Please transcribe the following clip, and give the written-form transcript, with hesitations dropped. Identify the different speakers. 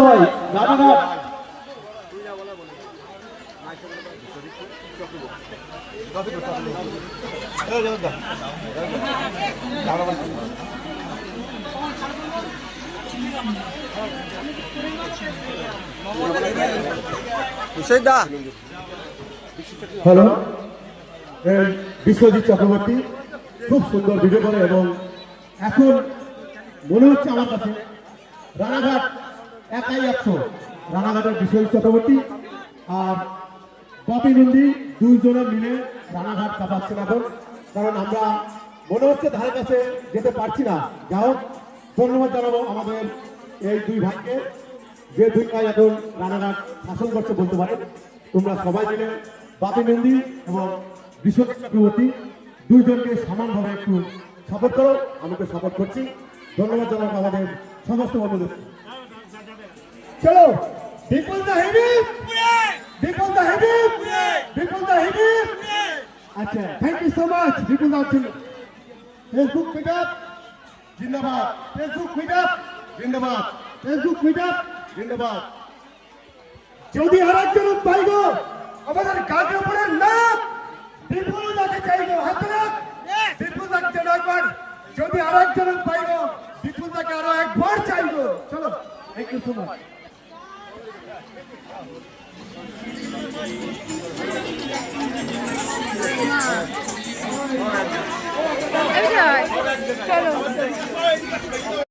Speaker 1: ভাই রানাঘাট হ্যালো বিশ্বজিৎ চক্রবর্তী খুব সুন্দর ভিডিও করে এবং এখন মনে হচ্ছে আমার কাছে রানাঘাট একাই 100 রানাঘাটের বিশ্বজিৎ চক্রবর্তী আর পপি নন্দী দুইজনে মিলে রানাঘাট কাঁপাচ্ছেন এখন কারণ আমরা মনে হচ্ছে ধারে কাছে যেতে পারছি না যা হোক ধন্যবাদ জানাবো আমাদের এই দুই ভাইকে যে দুই ভাই এখন রানাঘাট শাসন করছে বলতে পারেন তোমরা সবাই মিলে পপি নন্দী এবং বিশ্বজিৎ চক্রবর্তী দুইজনকে সমানভাবে একটু সাপোর্ট করো আমি তো সাপোর্ট করছি ধন্যবাদ জানাবো আমাদের সমস্ত বন্ধুদের চলো বিপুল দা হেভি বিপুল দা হেভি বিপুল দা হেভি আচ্ছা thank you so much Bipul দা ফেসবুক টুইটার জিন্দাবাদ ফেসবুক টুইটার জিন্দাবাদ ফেসবুক টুইটার জিন্দাবাদ যদি আরেকজন পাইব আমাদের কাজে উপরে না বিপুল দাকে চাইব হাত রাখ বিপুল দাকে যেন একবার যদি আরেকজন পাইব বিপুল দাকে আরো একবার চাইব চলো থ্যাংক ইউ সো মাচ
Speaker 2: চলো